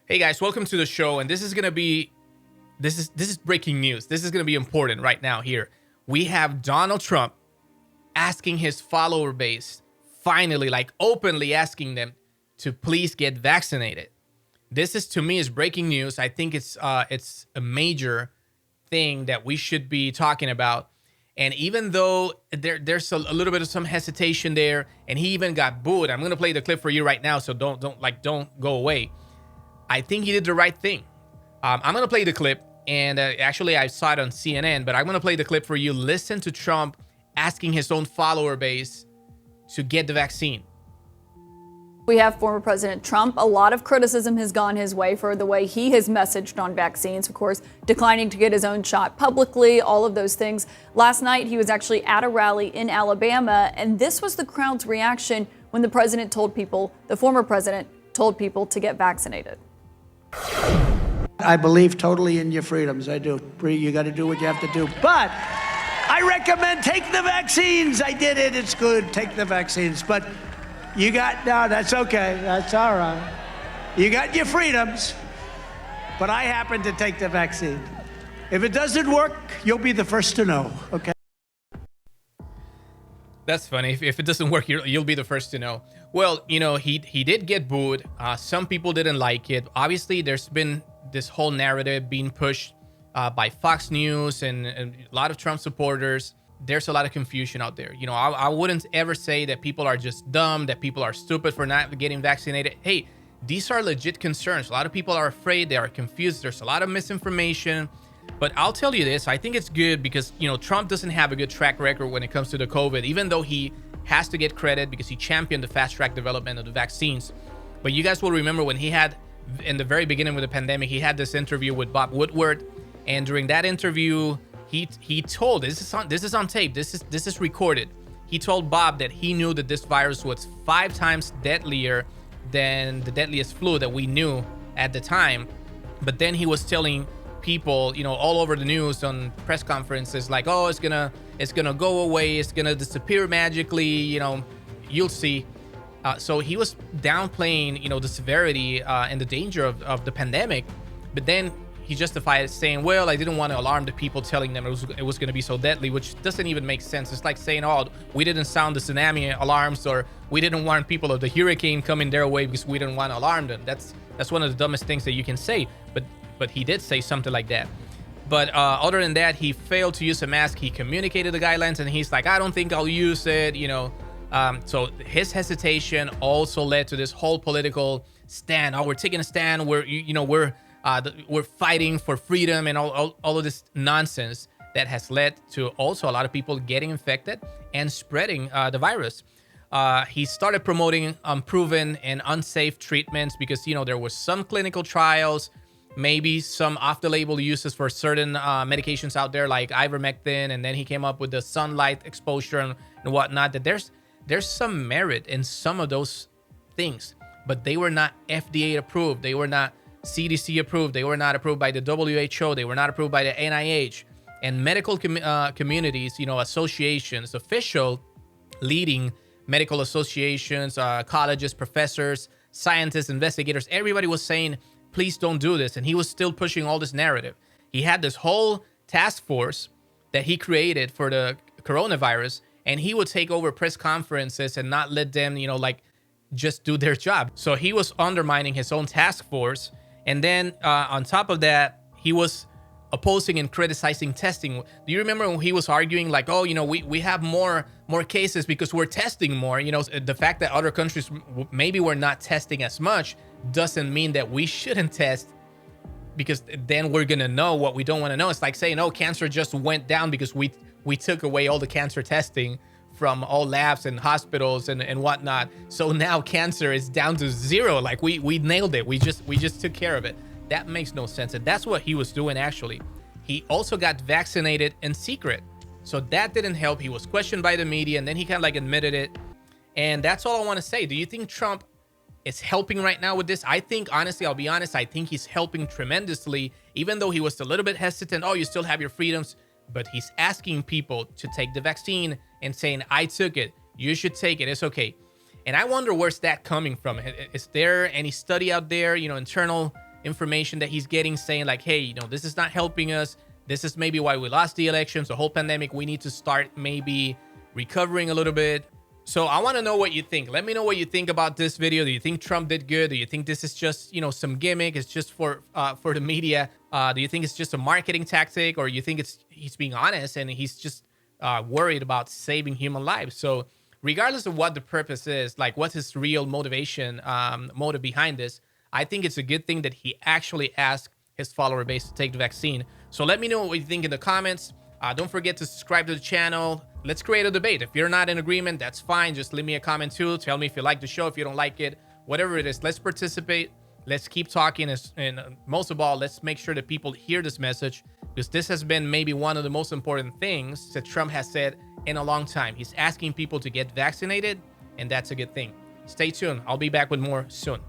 Hey guys, welcome to the show. And this is breaking news. This is gonna be important right now here. We have Donald Trump asking his follower base, finally, like openly asking them to please get vaccinated. This is to me is breaking news. I think it's a major thing that we should be talking about. And even though there's a little bit of some hesitation there, and he even got booed, I'm gonna play the clip for you right now. So don't go away. I think he did the right thing. I'm going to play the clip, and actually I saw it on CNN, but I'm going to play the clip for you. Listen to Trump asking his own follower base to get the vaccine. We have former President Trump. A lot of criticism has gone his way for the way he has messaged on vaccines, of course, declining to get his own shot publicly, all of those things. Last night, he was actually at a rally in Alabama, and this was the crowd's reaction when the former president told people to get vaccinated. I believe totally in your freedoms. I do. You got to do what you have to do. But I recommend take the vaccines. I did it. It's good. Take the vaccines. But no, that's okay. That's all right. You got your freedoms. But I happen to take the vaccine. If it doesn't work, you'll be the first to know. Okay? That's funny. If it doesn't work, you'll be the first to know. Well, he did get booed. Some people didn't like it. Obviously, there's been this whole narrative being pushed by Fox News and a lot of Trump supporters. There's a lot of confusion out there. I wouldn't ever say that people are just dumb, that people are stupid for not getting vaccinated. Hey, these are legit concerns. A lot of people are afraid. They are confused. There's a lot of misinformation. But I'll tell you this, I think it's good because, Trump doesn't have a good track record when it comes to the COVID, even though he has to get credit because he championed the fast track development of the vaccines. But you guys will remember when he had, in the very beginning of the pandemic, he had this interview with Bob Woodward. And during that interview, he told, this is on tape, this is recorded. He told Bob that he knew that this virus was 5 times deadlier than the deadliest flu that we knew at the time. But then he was telling people, all over the news on press conferences, like, oh, it's gonna go away, it's gonna disappear magically, you'll see. So he was downplaying, the severity and the danger of the pandemic. But then he justified it saying, well, I didn't want to alarm the people, telling them it was going to be so deadly, which doesn't even make sense. It's like saying, oh, we didn't sound the tsunami alarms, or we didn't warn people of the hurricane coming their way because we didn't want to alarm them. That's one of the dumbest things that you can say. But he did say something like that. But other than that, he failed to use a mask. He communicated the guidelines, and he's like, I don't think I'll use it, So his hesitation also led to this whole political stand. Oh, we're taking a stand. We're fighting for freedom and all of this nonsense that has led to also a lot of people getting infected and spreading the virus. He started promoting unproven and unsafe treatments because, there was some clinical trials, maybe some off-the-label uses for certain medications out there like ivermectin, and then he came up with the sunlight exposure and whatnot. That there's some merit in some of those things, but they were not FDA approved. They were not CDC approved. They were not approved by the WHO. They were not approved by the NIH. And medical communities, associations, official leading medical associations, colleges, professors, scientists, investigators, everybody was saying, please don't do this. And he was still pushing all this narrative. He had this whole task force that he created for the coronavirus, and he would take over press conferences and not let them, just do their job. So he was undermining his own task force. And then on top of that, he was opposing and criticizing testing. Do you remember when he was arguing like, oh, we have more cases because we're testing more? The fact that other countries maybe were not testing as much doesn't mean that we shouldn't test, because then we're gonna know what we don't want to know. It's like saying, oh, cancer just went down because we took away all the cancer testing from all labs and hospitals and whatnot. So now cancer is down to 0. Like we nailed it. We just took care of it. That makes no sense. And that's what he was doing, actually. He also got vaccinated in secret. So that didn't help. He was questioned by the media, and then he kind of like admitted it. And that's all I want to say. Do you think Trump is helping right now with this? I think, honestly, I'll be honest, I think he's helping tremendously, even though he was a little bit hesitant. Oh, you still have your freedoms. But he's asking people to take the vaccine and saying, I took it. You should take it. It's okay. And I wonder where's that coming from. Is there any study out there, internal information that he's getting saying like, hey, this is not helping us. This is maybe why we lost the elections, the whole pandemic. We need to start maybe recovering a little bit. So I want to know what you think. Let me know what you think about this video. Do you think Trump did good? Do you think this is just, some gimmick? It's just for the media? Do you think it's just a marketing tactic, or you think he's being honest and he's just worried about saving human lives? So regardless of what the purpose is, like what's his real motivation, motive behind this, I think it's a good thing that he actually asked his follower base to take the vaccine. So let me know what you think in the comments. Don't forget to subscribe to the channel. Let's create a debate. If you're not in agreement, that's fine. Just leave me a comment too. Tell me if you like the show, if you don't like it, whatever it is. Let's participate. Let's keep talking. And most of all, let's make sure that people hear this message, because this has been maybe one of the most important things that Trump has said in a long time. He's asking people to get vaccinated, and that's a good thing. Stay tuned. I'll be back with more soon.